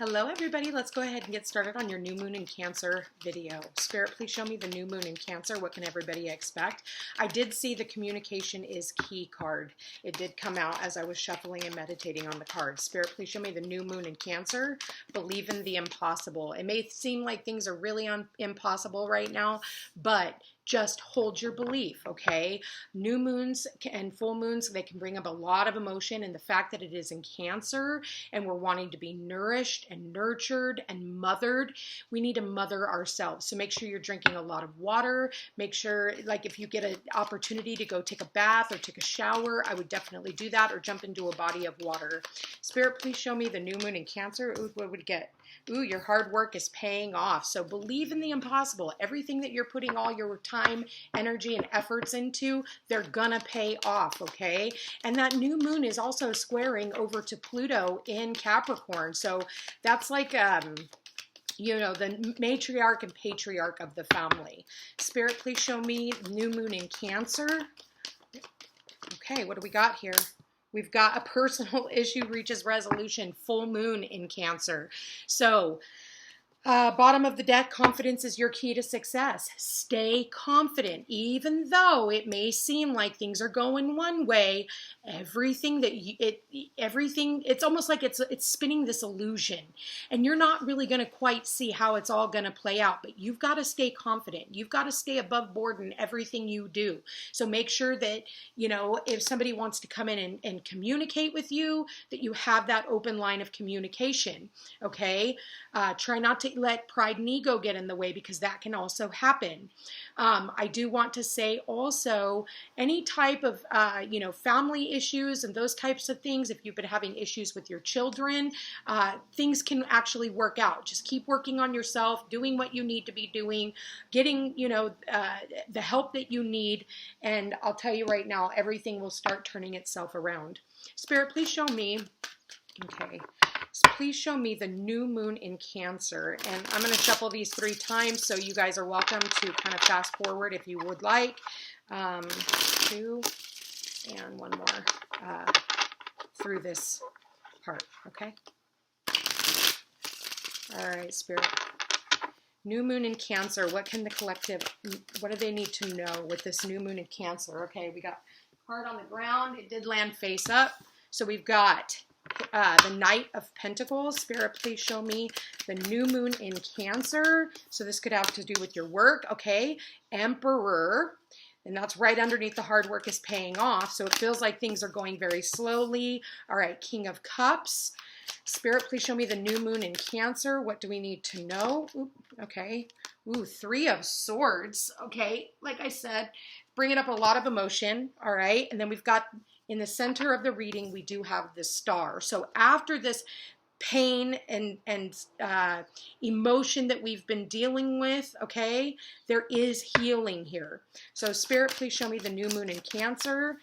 Hello everybody, let's go ahead and get started on your new moon in Cancer video. Spirit, please show me the new moon in Cancer. What can everybody expect? I did see the communication is key card. It did come out as I was shuffling and meditating on the card. Spirit, please show me the new moon in Cancer. Believe in the impossible. It may seem like things are really impossible right now, but just hold your belief, okay? New moons and full moons, they can bring up a lot of emotion, and the fact that it is in Cancer and we're wanting to be nourished and nurtured and mothered, we need to mother ourselves. So make sure you're drinking a lot of water. Make sure, like if you get an opportunity to go take a bath or take a shower, I would definitely do that, or jump into a body of water. Spirit, please show me the new moon in Cancer. Ooh, what would we get? Ooh, your hard work is paying off. So believe in the impossible. Everything that you're putting all your time, energy, and efforts into, they're gonna pay off, okay? And that new moon is also squaring over to Pluto in Capricorn. So that's like, you know, the matriarch and patriarch of the family. Spirit, please show me new moon in Cancer. Okay, what do we got here? We've got a personal issue reaches resolution, full moon in Cancer. So bottom of the deck, confidence is your key to success. Stay confident, even though it may seem like things are going one way. Everything that it's almost like it's spinning this illusion, and you're not really going to quite see how it's all going to play out. But you've got to stay confident. You've got to stay above board in everything you do. So make sure that, you know, if somebody wants to come in and communicate with you, that you have that open line of communication. Okay, try not to let pride and ego get in the way, because that can also happen. I do want to say also, any type of, you know, family issues and those types of things, if you've been having issues with your children, things can actually work out. Just keep working on yourself, doing what you need to be doing, getting, you know, the help that you need. And I'll tell you right now, everything will start turning itself around. Spirit, please show me. Okay. Please show me the new moon in Cancer. And I'm going to shuffle these 3 times, so you guys are welcome to kind of fast forward if you would like. 2 and 1 more through this part, okay? All right, Spirit. New moon in Cancer. What can the collective, what do they need to know with this new moon in Cancer? Okay, we got card on the ground. It did land face up. So we've got the Knight of Pentacles. Spirit, please show me the new moon in Cancer. So this could have to do with your work, okay? Emperor, and that's right underneath the hard work is paying off. So it feels like things are going very slowly. All right, King of Cups. Spirit, please show me the new moon in Cancer. What do we need to know? Ooh, okay. Ooh, 3 of Swords. Okay, like I said, bringing up a lot of emotion. All right, and then we've got in the center of the reading, we do have the Star. So after this pain and emotion that we've been dealing with, okay, there is healing here. So Spirit, please show me the new moon in Cancer.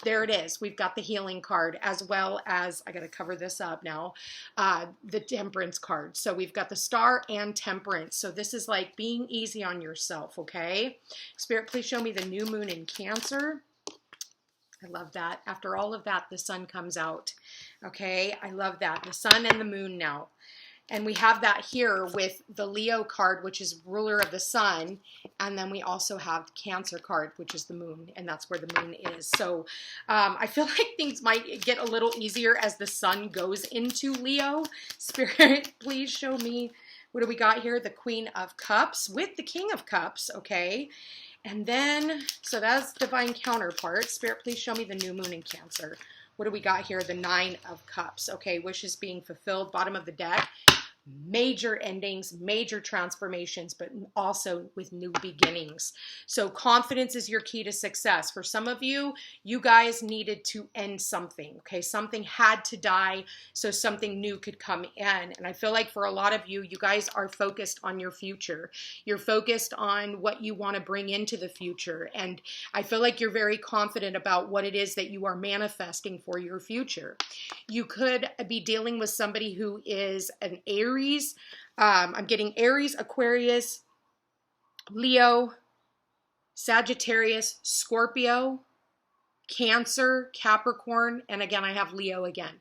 There it is. We've got the healing card, as well as, I got to cover this up now, the Temperance card. So we've got the Star and Temperance. So this is like being easy on yourself, okay? Spirit, please show me the new moon in Cancer. I love that. After all of that, the sun comes out. Okay, I love that. The sun and the moon now. And we have that here with the Leo card, which is ruler of the sun. And then we also have the Cancer card, which is the moon. And that's where the moon is. So I feel like things might get a little easier as the sun goes into Leo. Spirit, please show me, what do we got here? The Queen of Cups with the King of Cups, okay? And then, so that's divine counterpart. Spirit, please show me the new moon in Cancer. What do we got here? The 9 of Cups. Okay, wishes being fulfilled. Bottom of the deck. Major endings, major transformations, but also with new beginnings. So confidence is your key to success. For some of you, you guys needed to end something, okay? Something had to die so something new could come in. And I feel like for a lot of you, you guys are focused on your future. You're focused on what you want to bring into the future. And I feel like you're very confident about what it is that you are manifesting for your future. You could be dealing with somebody who is an Aries. I'm getting Aries, Aquarius, Leo, Sagittarius, Scorpio, Cancer, Capricorn, and again, I have Leo again.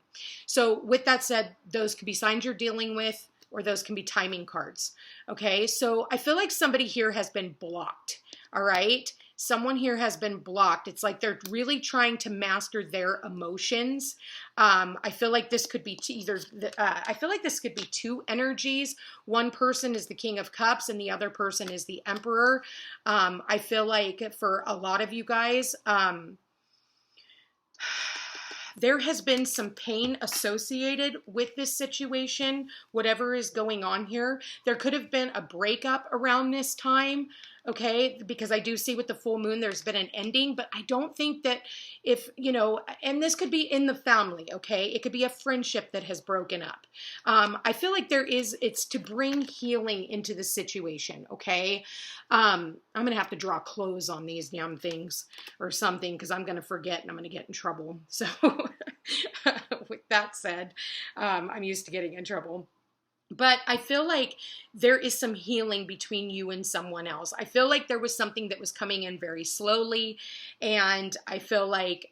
So with that said, those could be signs you're dealing with, or those can be timing cards. Okay, so I feel like somebody here has been blocked. All right, someone here has been blocked. It's like they're really trying to master their emotions. I feel like this could be I feel like this could be two energies. One person is the King of Cups and the other person is the Emperor. I feel like for a lot of you guys, there has been some pain associated with this situation, whatever is going on here. There could have been a breakup around this time, okay? Because I do see with the full moon, there's been an ending, but I don't think that if, you know, and this could be in the family, okay? It could be a friendship that has broken up. I feel like it's to bring healing into the situation, okay? I'm going to have to draw clothes on these damn things or something because I'm going to forget and I'm going to get in trouble. So with that said, I'm used to getting in trouble. But I feel like there is some healing between you and someone else. I feel like there was something that was coming in very slowly. And I feel like,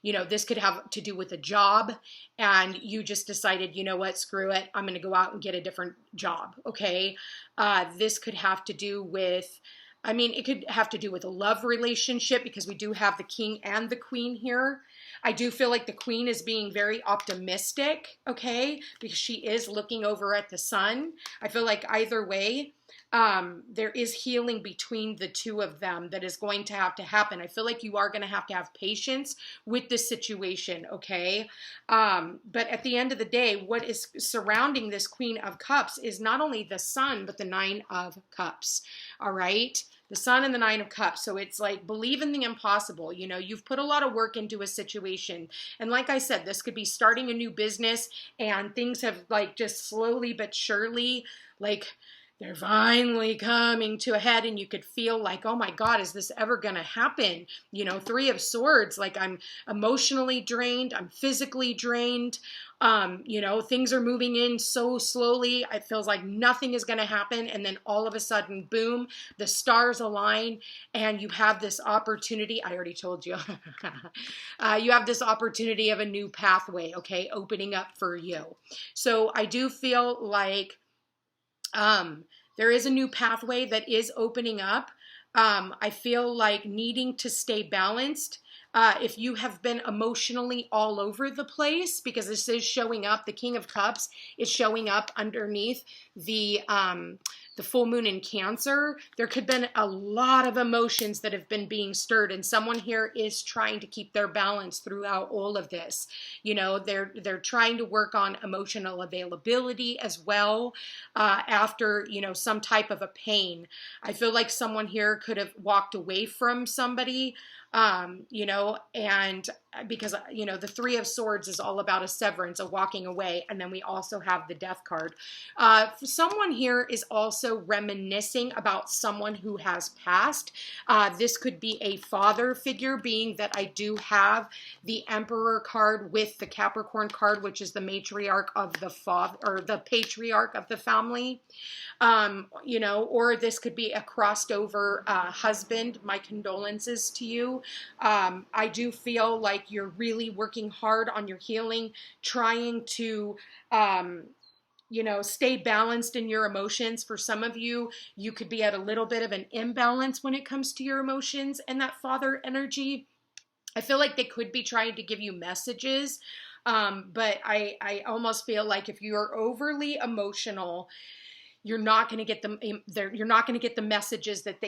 you know, this could have to do with a job. And you just decided, you know what, screw it. I'm going to go out and get a different job. Okay. This could have to do with, I mean, it could have to do with a love relationship because we do have the King and the Queen here. I do feel like the Queen is being very optimistic, okay, because she is looking over at the sun. I feel like either way, there is healing between the two of them that is going to have to happen. I feel like you are going to have patience with this situation, okay? But at the end of the day, what is surrounding this Queen of Cups is not only the Sun, but the Nine of Cups, all right? The Sun and the Nine of Cups. So it's like, believe in the impossible. You know, you've put a lot of work into a situation. And like I said, this could be starting a new business and things have like just slowly but surely, like they're finally coming to a head and you could feel like, oh my God, is this ever going to happen? You know, Three of Swords, like I'm emotionally drained. I'm physically drained. You know, things are moving in so slowly. It feels like nothing is going to happen. And then all of a sudden, boom, the stars align and you have this opportunity. I already told you, you have this opportunity of a new pathway, okay, opening up for you. So I do feel like, there is a new pathway that is opening up. I feel like needing to stay balanced. If you have been emotionally all over the place, because this is showing up, the King of Cups is showing up underneath the full moon in Cancer, there could have been a lot of emotions that have been being stirred, and someone here is trying to keep their balance throughout all of this. You know, they're trying to work on emotional availability as well after, you know, some type of a pain. I feel like someone here could have walked away from somebody, you know, and because, you know, the Three of Swords is all about a severance, a walking away. And then we also have the Death card. Someone here is also reminiscing about someone who has passed. This could be a father figure, being that I do have the Emperor card with the Capricorn card, which is the matriarch of the father, or the patriarch of the family. You know, or this could be a crossed over husband. My condolences to you. I do feel like you're really working hard on your healing, trying to, you know, stay balanced in your emotions. For some of you, you could be at a little bit of an imbalance when it comes to your emotions and that father energy. I feel like they could be trying to give you messages, but I almost feel like if you are overly emotional, you're not going to get them. You're not going to get the messages that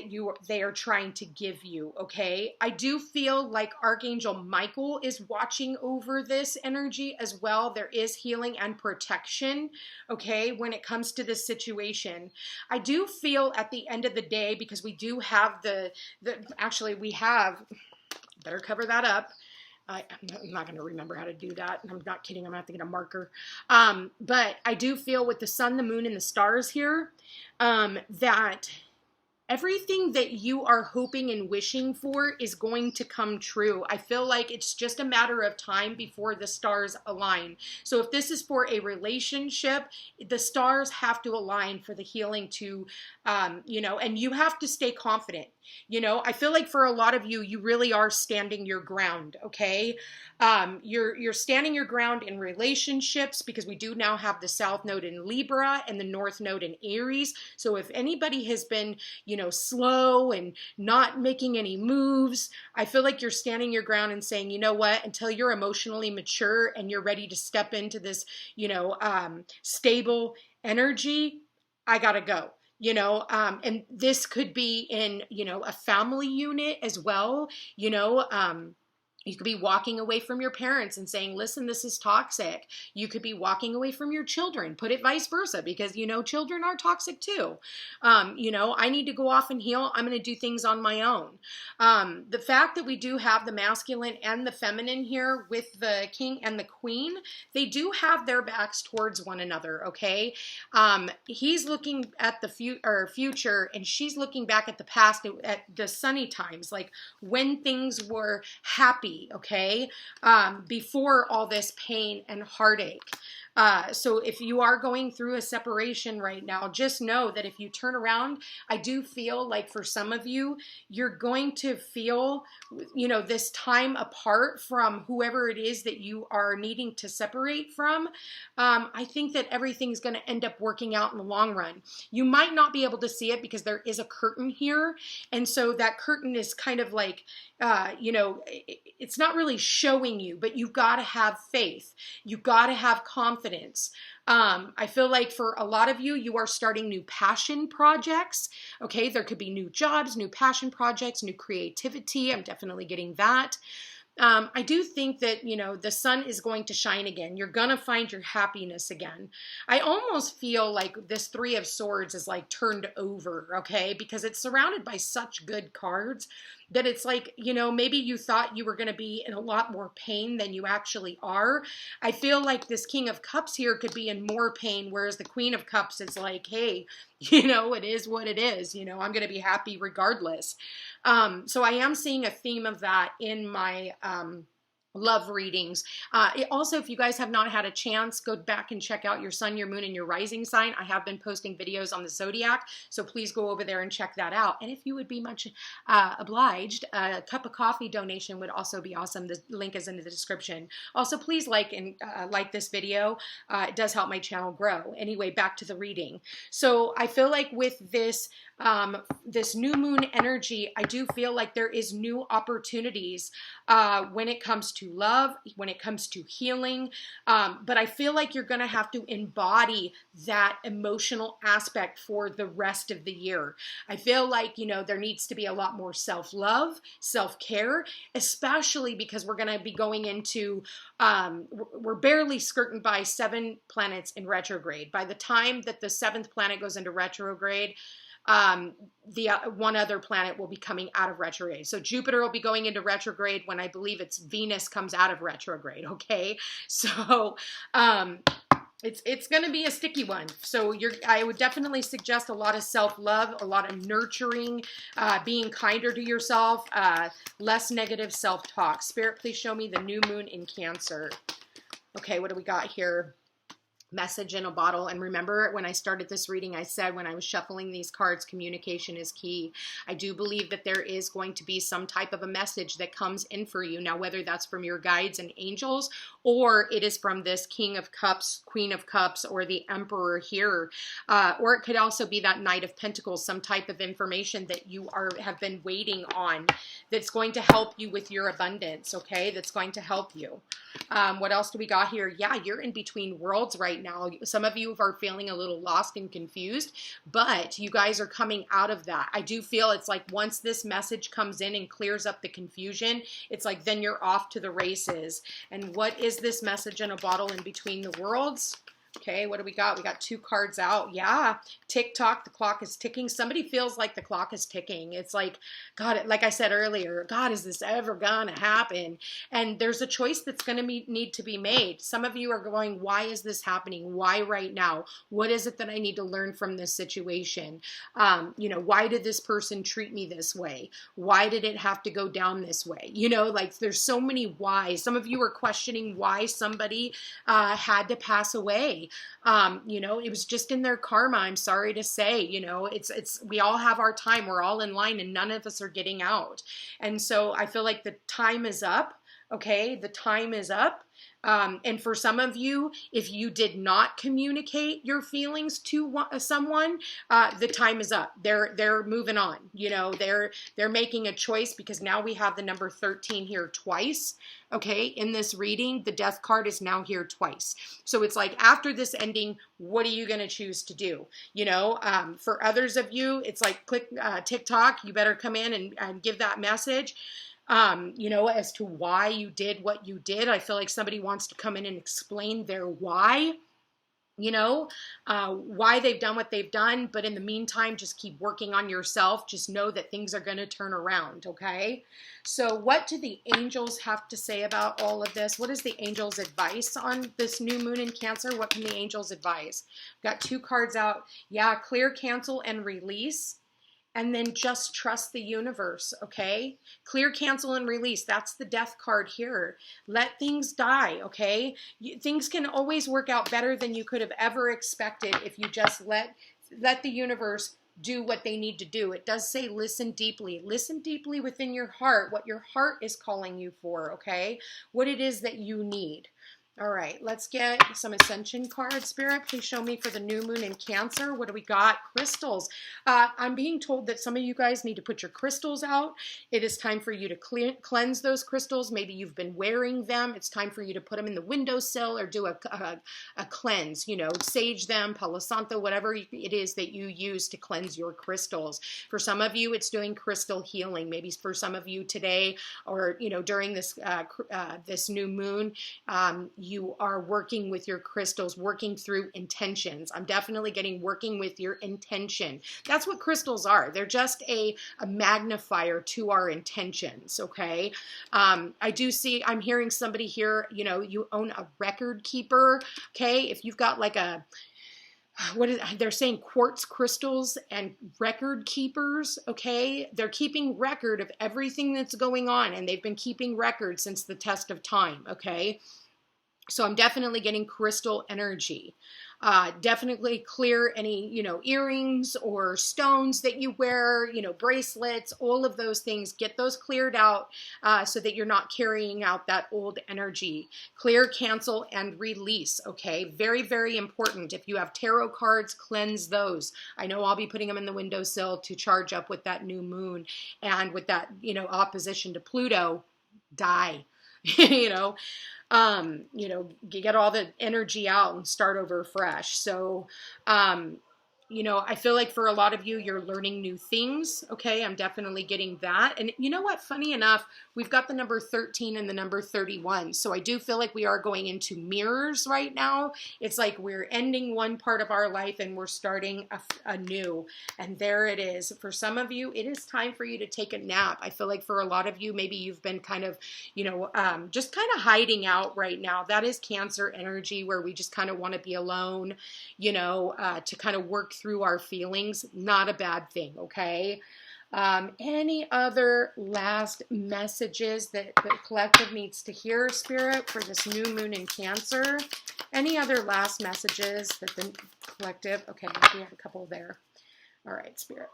they are trying to give you. Okay. I do feel like Archangel Michael is watching over this energy as well. There is healing and protection. Okay. When it comes to this situation, I do feel at the end of the day, because we do have actually we have, better cover that up. I'm not going to remember how to do that. I'm not kidding. I'm going to have to get a marker. But I do feel with the sun, the moon, and the stars here, that everything that you are hoping and wishing for is going to come true. I feel like it's just a matter of time before the stars align. So if this is for a relationship, the stars have to align for the healing to, you know, and you have to stay confident. You know, I feel like for a lot of you, you really are standing your ground, okay? You're standing your ground in relationships because we do now have the South Node in Libra and the North Node in Aries. So if anybody has been, you know, slow and not making any moves, I feel like you're standing your ground and saying, you know what, until you're emotionally mature and you're ready to step into this, you know, stable energy, I gotta go. You know, and this could be in, you know, a family unit as well. You know, you could be walking away from your parents and saying, listen, this is toxic. You could be walking away from your children, put it vice versa, because, you know, children are toxic too. You know, I need to go off and heal. I'm going to do things on my own. The fact that we do have the masculine and the feminine here with the king and the queen, they do have their backs towards one another. Okay. He's looking at the future and she's looking back at the past, at the sunny times, like when things were happy. Okay, before all this pain and heartache. So if you are going through a separation right now, just know that if you turn around, I do feel like for some of you, you're going to feel, you know, this time apart from whoever it is that you are needing to separate from. I think that everything's going to end up working out in the long run. You might not be able to see it because there is a curtain here. And so that curtain is kind of like, you know, it's not really showing you, but you've got to have faith. You've got to have confidence. I feel like for a lot of you, you are starting new passion projects. Okay, there could be new jobs, new passion projects, new creativity. I'm definitely getting that. I do think that, you know, the sun is going to shine again. You're going to find your happiness again. I almost feel like this Three of Swords is like turned over, okay? Because it's surrounded by such good cards that it's like, you know, maybe you thought you were going to be in a lot more pain than you actually are. I feel like this King of Cups here could be in more pain, whereas the Queen of Cups is like, hey, you know, it is what it is. You know, I'm going to be happy regardless. So I am seeing a theme of that in my love readings. Also, if you guys have not had a chance, go back and check out your sun, your moon, and your rising sign. I have been posting videos on the zodiac, so please go over there and check that out. And if you would be much obliged, a cup of coffee donation would also be awesome. The link is in the description. Also, please like this video. It does help my channel grow. Anyway, back to the reading. So I feel like with this this new moon energy, I do feel like there is new opportunities when it comes to love, when it comes to healing. But I feel like you're going to have to embody that emotional aspect for the rest of the year. I feel like, you know, there needs to be a lot more self-love, self-care, especially because we're going to be going into, we're barely skirting by 7 planets in retrograde. By the time that the 7th planet goes into retrograde, the one other planet will be coming out of retrograde. So Jupiter will be going into retrograde when I believe it's Venus comes out of retrograde. Okay. So, it's going to be a sticky one. So I would definitely suggest a lot of self-love, a lot of nurturing, being kinder to yourself, less negative self-talk. Spirit, please show me the new moon in Cancer. Okay. What do we got here? Message in a bottle. And remember, when I started this reading, I said when I was shuffling these cards, communication is key. I do believe that there is going to be some type of a message that comes in for you. Now, whether that's from your guides and angels, or it is from this King of Cups, Queen of Cups, or the Emperor here, or it could also be that Knight of Pentacles, some type of information that you have been waiting on that's going to help you with your abundance, okay? That's going to help you. What else do we got here? Yeah, you're in between worlds right now. Some of you are feeling a little lost and confused, but you guys are coming out of that. I do feel it's like once this message comes in and clears up the confusion, it's like then you're off to the races. And what is this message in a bottle in between the worlds? Okay, what do we got? We got 2 cards out. Yeah, tick-tock, the clock is ticking. Somebody feels like the clock is ticking. It's like, God, like I said earlier, God, is this ever gonna happen? And there's a choice that's gonna need to be made. Some of you are going, why is this happening? Why right now? What is it that I need to learn from this situation? You know, why did this person treat me this way? Why did it have to go down this way? You know, like there's so many whys. Some of you are questioning why somebody had to pass away. today. It was just in their karma. I'm sorry to say, we all have our time. We're all in line and none of us are getting out. And so I feel like the time is up. Okay. The time is up. And for some of you, if you did not communicate your feelings to someone, the time is up. They're moving on. They're making a choice, because now we have the number 13 here twice. Okay, in this reading, the death card is now here twice. So it's like, after this ending, what are you going to choose to do? For others of you, it's like, click TikTok. You better come in and give that message. As to why you did what you did. I feel like somebody wants to come in and explain their why, why they've done what they've done. But in the meantime, just keep working on yourself. Just know that things are going to turn around. Okay. So what do the angels have to say about all of this? What is the angels' advice on this new moon in Cancer? What can the angels advise? We've got 2 cards out. Yeah. Clear, cancel, and release. And then just trust the universe, okay? Clear, cancel, and release. That's the death card here. Let things die, okay? Things can always work out better than you could have ever expected if you just let the universe do what they need to do. It does say listen deeply. Listen deeply within your heart, what your heart is calling you for, okay? What it is that you need. All right, let's get some ascension cards. Spirit, please show me for the new moon in Cancer. What do we got? Crystals. I'm being told that some of you guys need to put your crystals out. It is time for you to cleanse those crystals. Maybe you've been wearing them. It's time for you to put them in the windowsill or do a cleanse. Sage them, Palo Santo, whatever it is that you use to cleanse your crystals. For some of you, it's doing crystal healing. Maybe for some of you today, or during this this new moon, you are working with your crystals, working through intentions. I'm definitely getting working with your intention. That's what crystals are. They're just a magnifier to our intentions, okay? I do see, I'm hearing somebody here, you own a record keeper, okay? If you've got like they're saying quartz crystals and record keepers, okay? They're keeping record of everything that's going on, and they've been keeping record since the test of time, okay? So I'm definitely getting crystal energy. Definitely clear any, earrings or stones that you wear, bracelets, all of those things. Get those cleared out so that you're not carrying out that old energy. Clear, cancel, and release, okay? Very, very important. If you have tarot cards, cleanse those. I know I'll be putting them in the windowsill to charge up with that new moon, and with that, opposition to Pluto, die. Get all the energy out and start over fresh. So, I feel like for a lot of you, you're learning new things. Okay. I'm definitely getting that. And you know what? Funny enough, we've got the number 13 and the number 31. So I do feel like we are going into mirrors right now. It's like we're ending one part of our life and we're starting a new. And there it is. For some of you, it is time for you to take a nap. I feel like for a lot of you, maybe you've been kind of, just kind of hiding out right now. That is Cancer energy, where we just kind of want to be alone, to kind of work through our feelings. Not a bad thing, okay? Any other last messages that the collective needs to hear, Spirit, for this new moon in Cancer? Any other last messages that the collective, okay, we have a couple there. All right, Spirit.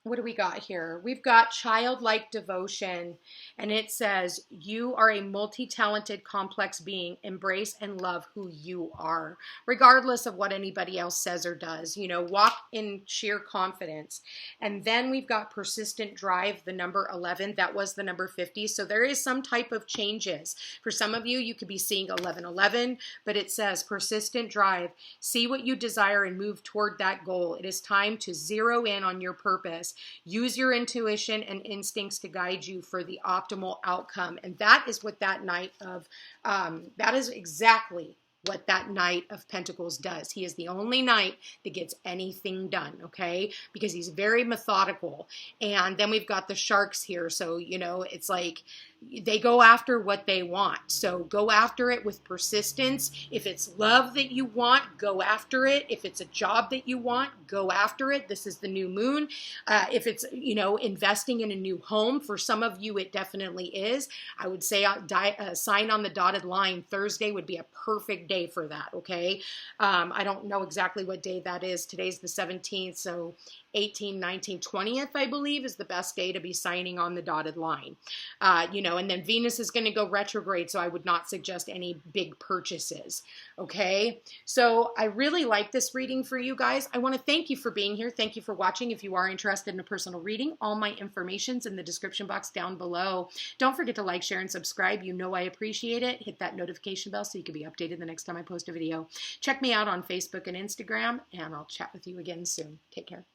What do we got here? We've got childlike devotion, and it says, you are a multi-talented, complex being. Embrace and love who you are, regardless of what anybody else says or does. Walk in sheer confidence. And then we've got persistent drive, the number 11. That was the number 50. So there is some type of changes. For some of you, you could be seeing 1111, but it says persistent drive. See what you desire and move toward that goal. It is time to zero in on your purpose. Use your intuition and instincts to guide you for the optimal outcome. And that is what that Knight of, that is exactly what that Knight of Pentacles does. He is the only knight that gets anything done, okay? Because he's very methodical. And then we've got the sharks here. So, it's like they go after what they want. So go after it with persistence. If it's love that you want, go after it. If it's a job that you want, go after it. This is the new moon. If it's, investing in a new home, for some of you, it definitely is. I would say sign on the dotted line. Thursday would be a perfect day for that, okay? I don't know exactly what day that is. Today's the 17th, so 18, 19, 20th, I believe, is the best day to be signing on the dotted line. And then Venus is going to go retrograde, so I would not suggest any big purchases, okay? So I really like this reading for you guys. I want to thank you for being here. Thank you for watching. If you are interested in a personal reading, all my information's in the description box down below. Don't forget to like, share, and subscribe. You know I appreciate it. Hit that notification bell so you can be updated the next time I post a video. Check me out on Facebook and Instagram, and I'll chat with you again soon. Take care.